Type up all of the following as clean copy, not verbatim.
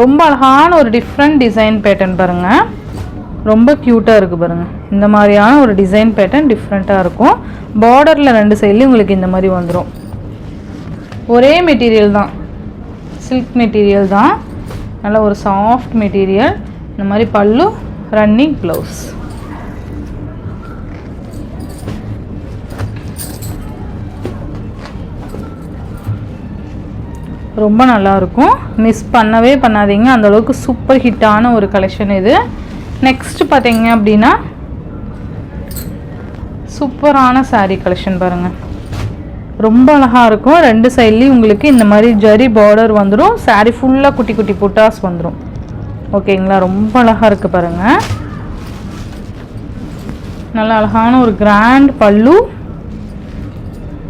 ரொம்ப அழகான ஒரு டிஃப்ரெண்ட் டிசைன் பேட்டர்ன் பாருங்கள், ரொம்ப க்யூட்டாக இருக்குது பாருங்கள். இந்த மாதிரியான ஒரு டிசைன் பேட்டர்ன் டிஃப்ரெண்ட்டாக இருக்கும். பார்டரில் 2 சைட்லேயும் உங்களுக்கு இந்த மாதிரி வந்துடும். ஒரே மெட்டீரியல் தான், சில்க் மெட்டீரியல் தான், நல்ல ஒரு சாஃப்ட் மெட்டீரியல். இந்த மாதிரி பல்லு, ரன்னிங் ப்ளவுஸ். ரொம்ப நல்லாயிருக்கும், மிஸ் பண்ணவே பண்ணாதீங்க. அந்தளவுக்கு சூப்பர் ஹிட்டான ஒரு கலெக்ஷன் இது. நெக்ஸ்ட் பார்த்தீங்க அப்படின்னா சூப்பரான சாரீ கலெக்ஷன் பாருங்கள், ரொம்ப அழகாக இருக்கும். 2 சைட்லேயும் உங்களுக்கு இந்த மாதிரி ஜரி பார்டர் வந்துடும். சாரீ ஃபுல்லாக குட்டி குட்டி புட்டாஸ் வந்துடும். ஓகேங்களா, ரொம்ப அழகாக இருக்குது பாருங்கள். நல்ல அழகான ஒரு கிராண்ட் பல்லு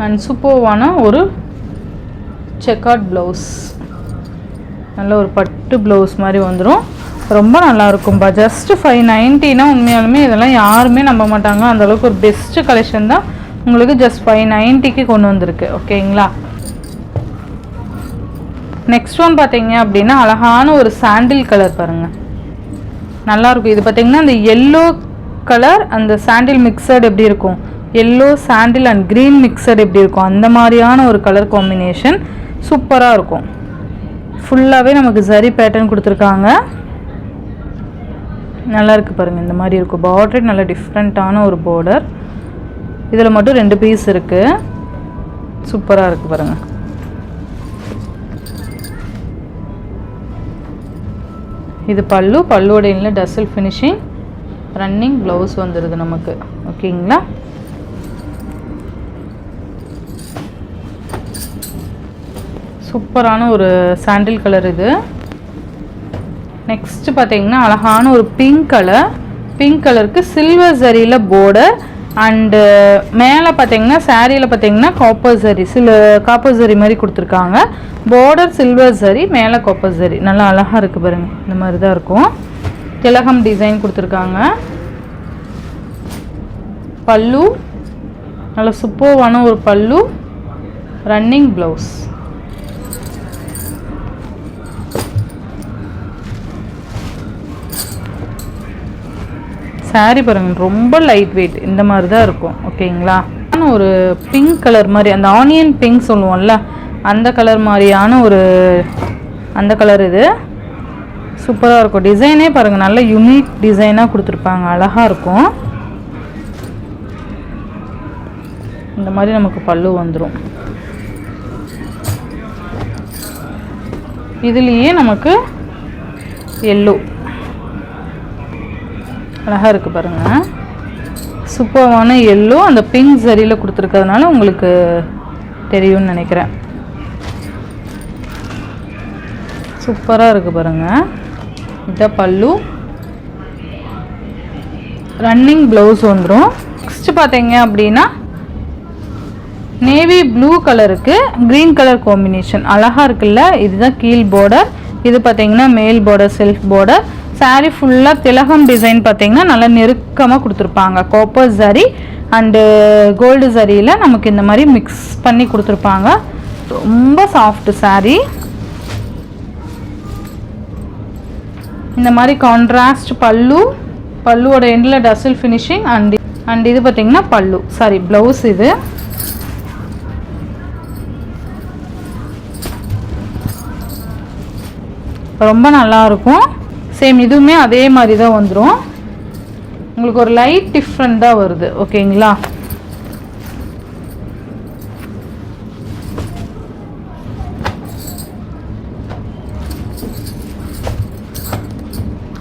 அண்ட் சூப்பர்வான ஒரு செக்கார்ட் ப்ளவுஸ். நல்ல ஒரு பட்டு ப்ளவுஸ் மாதிரி வந்துடும். ரொம்ப நல்லாயிருக்கும்பா. ஜஸ்ட் 590னா உண்மையாலுமே இதெல்லாம் யாருமே நம்ப மாட்டாங்க. அந்தளவுக்கு ஒரு பெஸ்ட்டு கலெக்ஷன் தான் உங்களுக்கு ஜஸ்ட் 590க்கு கொண்டு வந்திருக்கு. ஓகேங்களா, நெக்ஸ்ட் ஒன் பார்த்தீங்க அப்படின்னா அழகான ஒரு சாண்டில் கலர் பாருங்கள், நல்லாயிருக்கும். இது பார்த்தீங்கன்னா அந்த எல்லோ கலர் அந்த சாண்டில் மிக்சட் எப்படி இருக்கும், yellow sandal and green mixed எப்படி இருக்கும், அந்த மாதிரியான ஒரு கலர் காம்பினேஷன் சூப்பராக இருக்கும். ஃபுல்லாகவே நமக்கு சரி பேட்டர்ன் கொடுத்துருக்காங்க, நல்லா இருக்குது பாருங்கள். இந்த மாதிரி இருக்கும் பார்டர், நல்ல டிஃப்ரெண்ட்டான ஒரு பார்டர். இதில் மட்டும் 2 பீஸ் இருக்குது, சூப்பராக இருக்குது பாருங்கள். இது பல்லு, பல்லுவோட இல்லை டசல் ஃபினிஷிங், ரன்னிங் ப்ளவுஸ் வந்துடுது நமக்கு. ஓகேங்களா, சூப்பரான ஒரு சாண்டில் கலர் இது. நெக்ஸ்ட் பார்த்தீங்கன்னா அழகான ஒரு பிங்க் கலர், பிங்க் கலருக்கு சில்வர் ஜரியில் பார்டர் அண்டு மேலே பார்த்தீங்கன்னா சாரியில் பார்த்தீங்கன்னா காப்பர் ஜரி, காப்பர் ஜரி மாதிரி கொடுத்துருக்காங்க. பார்டர் சில்வர் ஜரி, மேலே காப்பர் ஜரி, நல்லா அழகாக இருக்குது பாருங்கள். இந்த மாதிரி தான் இருக்கும். திலகம் டிசைன் கொடுத்துருக்காங்க. பல்லு நல்ல சூப்பர்வான ஒரு பல்லு, ரன்னிங் ப்ளவுஸ். சாரி பாருங்கள், ரொம்ப லைட் வெயிட், இந்த மாதிரி தான் இருக்கும். ஓகேங்களா, ஒரு பிங்க் கலர் மாதிரி, அந்த ஆனியன் பிங்க் சொல்லுவோம்ல அந்த கலர் மாதிரியான ஒரு அந்த கலர் இது. சூப்பராக இருக்கும். டிசைனே பாருங்கள், நல்ல யூனிக் டிசைனாக கொடுத்துருப்பாங்க, அழகாக இருக்கும். இந்த மாதிரி நமக்கு பல்லு வந்துடும். இதுலேயே நமக்கு எல்லோ அழகாக இருக்குது பாருங்கள், சூப்பரான எல்லோ அந்த பிங்க் சரியில் கொடுத்துருக்கிறதுனால உங்களுக்கு தெரியும்னு நினைக்கிறேன். சூப்பராக இருக்குது பாருங்கள். இதான் பல்லு, ரன்னிங் ப்ளவுஸ் வந்துடும். நெக்ஸ்ட் பார்த்தீங்க அப்படின்னா நேவி ப்ளூ கலருக்கு க்ரீன் கலர் காம்பினேஷன் அழகாக இருக்குல்ல. இதுதான் கீழ் பார்டர், இது பார்த்தீங்கன்னா மேல் பார்டர் செல்ஃப் பார்டர். சாரீ ஃபுல்லாக திலகம் டிசைன் பார்த்தீங்கன்னா நல்லா நெருக்கமாக கொடுத்துருப்பாங்க. காப்பர் ஜரி அண்டு கோல்டு ஜரியில் நமக்கு இந்த மாதிரி மிக்ஸ் பண்ணி கொடுத்துருப்பாங்க. ரொம்ப சாஃப்ட் சாரீ. இந்த மாதிரி கான்ட்ராஸ்ட் பல்லு, பல்லுவோட எண்டில் டசல் ஃபினிஷிங் அண்ட் இது பார்த்தீங்கன்னா பல்லு, சாரி ப்ளவுஸ். இது ரொம்ப நல்லாயிருக்கும். சேம் இதுவுமே அதே மாதிரி தான் வந்துடும். உங்களுக்கு ஒரு லைட் டிஃப்ரெண்ட்டாக வருது. ஓகேங்களா,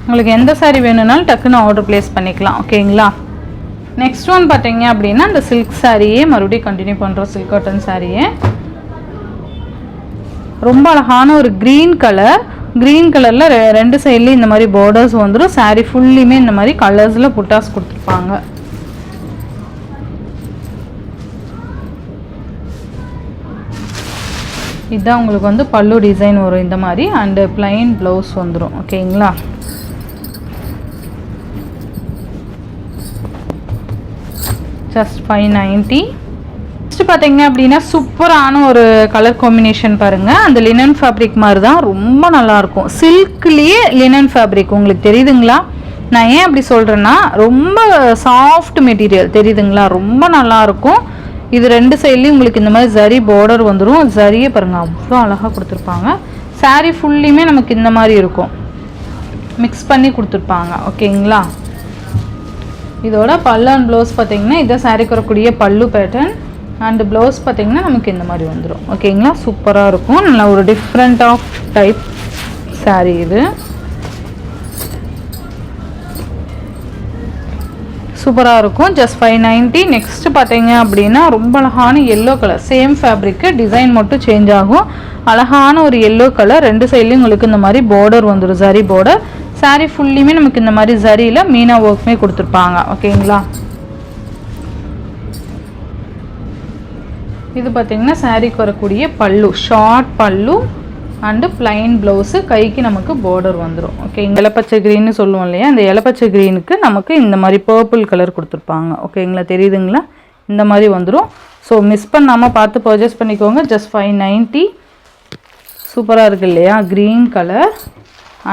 உங்களுக்கு எந்த சாரீ வேணும்னாலும் டக்குன்னு ஆர்டர் ப்ளேஸ் பண்ணிக்கலாம். ஓகேங்களா, நெக்ஸ்ட் ஒன் பார்த்தீங்க அப்படின்னா இந்த சில்க் சாரியே மறுபடியும் கண்டினியூ பண்ணுறோம். சில்க் காட்டன் சாரியே ரொம்ப அழகான ஒரு க்ரீன் கலர், க்ரீன் கலரில் 2 சைட்லேயும் இந்த மாதிரி பார்டர்ஸ் வந்துடும். சாரீ ஃபுல்லியுமே இந்த மாதிரி கலர்ஸில் புட்டாஸ் கொடுத்துருப்பாங்க. இதுதான் உங்களுக்கு வந்து பல்லு டிசைன் வரும் இந்த மாதிரி அண்டு பிளைன் ப்ளவுஸ் வந்துடும். ஓகேங்களா, ஜஸ்ட் 590. நெக்ஸ்ட் பார்த்தீங்க அப்படின்னா சூப்பரான ஒரு கலர் காம்பினேஷன் பாருங்கள். அந்த லினன் ஃபேப்ரிக் மாதிரி தான், ரொம்ப நல்லாயிருக்கும். சில்க்லேயே லினன் ஃபேப்ரிக் உங்களுக்கு தெரியுதுங்களா? நான் ஏன் அப்படி சொல்கிறேன்னா ரொம்ப சாஃப்ட் மெட்டீரியல் தெரியுதுங்களா, ரொம்ப நல்லாயிருக்கும். இது 2 சைட்லேயும் உங்களுக்கு இந்த மாதிரி ஜரி பார்டர் வந்துடும். ஜரியே பாருங்கள் அவ்வளோ அழகாக கொடுத்துருப்பாங்க. சாரீ ஃபுல்லையுமே நமக்கு இந்த மாதிரி இருக்கும், மிக்ஸ் பண்ணி கொடுத்துருப்பாங்க. ஓகேங்களா? இதோட பல்லு அண்ட் ப்ளவுஸ் பார்த்தீங்கன்னா இதை சாரீக்கு வரக்கூடிய பல்லு பேட்டர்ன் அண்ட் ப்ளவுஸ் பார்த்தீங்கன்னா நமக்கு இந்த மாதிரி வந்துடும். ஓகேங்களா? சூப்பராக இருக்கும். நல்லா ஒரு டிஃப்ரெண்ட் ஆஃப் டைப் சாரீ இது. சூப்பராக இருக்கும். ஜஸ்ட் 590. நெக்ஸ்ட்டு பார்த்தீங்க அப்படின்னா ரொம்ப அழகான yellow colour, same fabric, design மட்டும் சேஞ்ச் ஆகும். அழகான ஒரு எல்லோ கலர், 2 சைட்லேயும் உங்களுக்கு இந்த மாதிரி பார்டர் வந்துடும், ஜரி பார்டர். சாரீ ஃபுல்லையுமே நமக்கு இந்த மாதிரி ஜரியில் மீனா ஒர்க்குமே கொடுத்துருப்பாங்க. ஓகேங்களா? இது பார்த்தீங்கன்னா சாரீக்கு வரக்கூடிய பல்லு, ஷார்ட் பல்லு அண்டு பிளைன் ப்ளவுஸு, கைக்கு நமக்கு பார்டர் வந்துடும். ஓகே, இலப்பச்சை க்ரீன்னு சொல்லுவோம் இல்லையா, அந்த இலப்பச்சை க்ரீனுக்கு நமக்கு இந்த மாதிரி பர்பிள் கலர் கொடுத்துருப்பாங்க. ஓகேங்களா? தெரியுதுங்களா? இந்த மாதிரி வந்துடும். ஸோ மிஸ் பண்ணாமல் பார்த்து பர்ச்சேஸ் பண்ணிக்கோங்க. ஜஸ்ட் 590. சூப்பராக இருக்குது இல்லையா? Green colour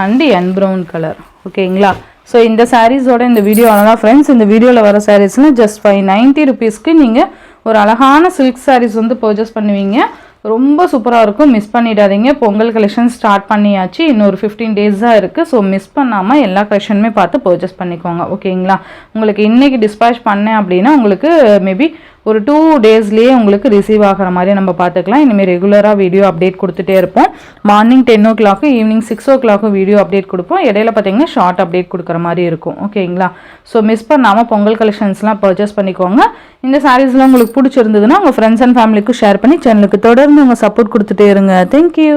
and N brown colour. ஓகேங்களா? ஸோ இந்த சாரீஸோட இந்த வீடியோ அழகாக ஃப்ரெண்ட்ஸ், இந்த வீடியோவில் வர சாரீஸ்னால் ஜஸ்ட் 590 ருபீஸ்க்கு நீங்கள் ஒரு அழகான சில்க் சாரீஸ் வந்து பர்ச்சேஸ் பண்ணுவீங்க. ரொம்ப சூப்பராக இருக்கும். மிஸ் பண்ணிடாதீங்க. பொங்கல் கலெக்ஷன் ஸ்டார்ட் பண்ணியாச்சு, இன்னொரு 15 days தான் இருக்குது. ஸோ மிஸ் பண்ணாமல் எல்லா கலெக்ஷனுமே பார்த்து பர்ச்சேஸ் பண்ணிக்கோங்க. ஓகேங்களா? உங்களுக்கு இன்றைக்கி டிஸ்பேச் பண்ணேன் அப்படின்னா உங்களுக்கு மேபி ஒரு 2 daysலேயே உங்களுக்கு ரிசீவ் ஆகிற மாதிரி நம்ம பார்த்துக்கலாம். இனிமேல் ரெகுலராக வீடியோ அப்டேட் கொடுத்துட்டே இருப்போம். Morning 10 o'clock, evening 6 o'clock video update கொடுப்போம். இடையில பார்த்தீங்கன்னா ஷார்ட் அப்டேட் கொடுக்குற மாதிரி இருக்கும். ஓகேங்களா? ஸோ மிஸ் பண்ணாமல் பொங்கல் கலெக்ஷன்ஸ்லாம் பர்ச்சேஸ் பண்ணிக்கோங்க. இந்த சாரீஸ்லாம் உங்களுக்கு பிடிச்சிருந்ததுன்னா உங்கள் ஃப்ரெண்ட்ஸ் அண்ட் ஃபேமிலிக்கு ஷேர் பண்ணி சேனலுக்கு தொடர்ந்து உங்கள் சப்போர்ட் கொடுத்துட்டே இருங்க. தேங்க்யூ.